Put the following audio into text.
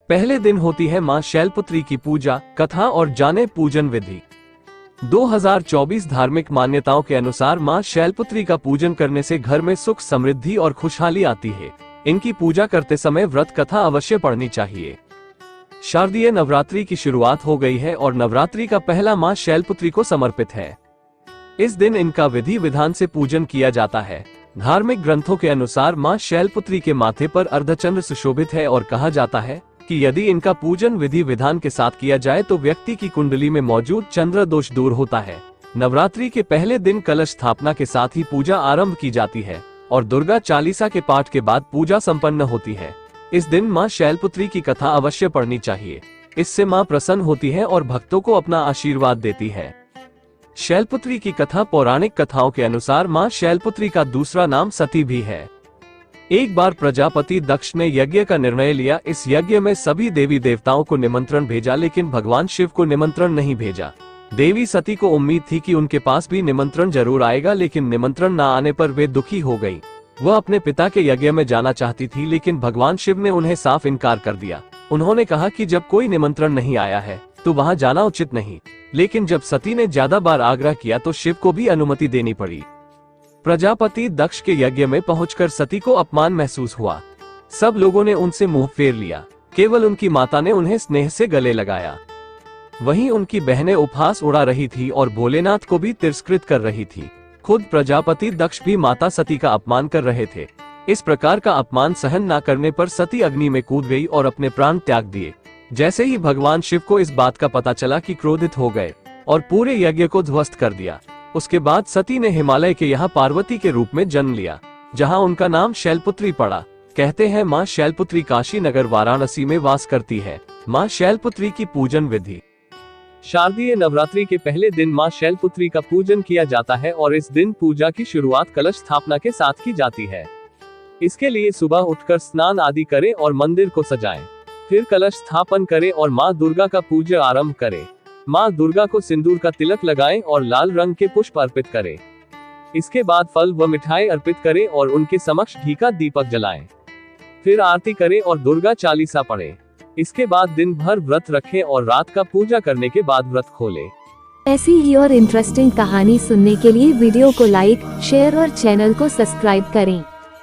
पहले दिन होती है मां शैलपुत्री की पूजा, कथा और जाने पूजन विधि। 2024 धार्मिक मान्यताओं के अनुसार मां शैलपुत्री का पूजन करने से घर में सुख, समृद्धि और खुशहाली आती है। इनकी पूजा करते समय व्रत कथा अवश्य पढ़नी चाहिए। शारदीय नवरात्रि की शुरुआत हो गई है और नवरात्रि का पहला मां शैलपुत्री को समर्पित है। इस दिन इनका विधि विधान से पूजन किया जाता है। धार्मिक ग्रंथों के अनुसार मां शैलपुत्री के माथे पर अर्धचंद्र सुशोभित है और कहा जाता है कि यदि इनका पूजन विधि विधान के साथ किया जाए तो व्यक्ति की कुंडली में मौजूद चंद्र दोष दूर होता है। नवरात्रि के पहले दिन कलश स्थापना के साथ ही पूजा आरंभ की जाती है और दुर्गा चालीसा के पाठ के बाद पूजा संपन्न होती है। इस दिन मां शैलपुत्री की कथा अवश्य पढ़नी चाहिए। इससे मां प्रसन्न होती है और भक्तों को अपना आशीर्वाद देती है। शैलपुत्री की कथा पौराणिक कथाओं के अनुसार मां शैलपुत्री का दूसरा नाम सती भी है। एक बार प्रजापति दक्ष ने यज्ञ का निर्णय लिया। इस यज्ञ में सभी देवी देवताओं को निमंत्रण भेजा, लेकिन भगवान शिव को निमंत्रण नहीं भेजा। देवी सती को उम्मीद थी कि उनके पास भी निमंत्रण जरूर आएगा, लेकिन निमंत्रण न आने पर वे दुखी हो गई। वह अपने पिता के यज्ञ में जाना चाहती थी, लेकिन भगवान शिव ने उन्हें साफ इनकार कर दिया। उन्होंने कहा कि जब कोई निमंत्रण नहीं आया है तो वहां जाना उचित नहीं। लेकिन जब सती ने ज्यादा बार आग्रह किया तो शिव को भी अनुमति देनी पड़ी। प्रजापति दक्ष के यज्ञ में पहुंचकर सती को अपमान महसूस हुआ। सब लोगों ने उनसे मुंह फेर लिया। केवल उनकी माता ने उन्हें स्नेह से गले लगाया। वहीं उनकी बहनें उपहास उड़ा रही थी और भोलेनाथ को भी तिरस्कृत कर रही थी। खुद प्रजापति दक्ष भी माता सती का अपमान कर रहे थे। इस प्रकार का अपमान सहन न करने पर सती अग्नि में कूद गई और अपने प्राण त्याग दिए। जैसे ही भगवान शिव को इस बात का पता चला कि क्रोधित हो गए और पूरे यज्ञ को ध्वस्त कर दिया। उसके बाद सती ने हिमालय के यहाँ पार्वती के रूप में जन्म लिया, जहाँ उनका नाम शैलपुत्री पड़ा। कहते हैं मां शैलपुत्री काशी नगर वाराणसी में वास करती है। मां शैलपुत्री की पूजन विधि। शारदीय नवरात्रि के पहले दिन मां शैलपुत्री का पूजन किया जाता है और इस दिन पूजा की शुरुआत कलश स्थापना के साथ की जाती है। इसके लिए सुबह उठकर स्नान आदि करें और मंदिर को सजाएं। फिर कलश स्थापन करें और मां दुर्गा का पूजा आरंभ करें। मां दुर्गा को सिंदूर का तिलक लगाएं और लाल रंग के पुष्प अर्पित करें। इसके बाद फल व मिठाई अर्पित करें और उनके समक्ष घी का दीपक जलाएं। फिर आरती करें और दुर्गा चालीसा पढ़ें। इसके बाद दिन भर व्रत रखें और रात का पूजा करने के बाद व्रत खोलें। ऐसी ही और इंटरेस्टिंग कहानी सुनने के लिए वीडियो को लाइक, शेयर और चैनल को सब्सक्राइब करें।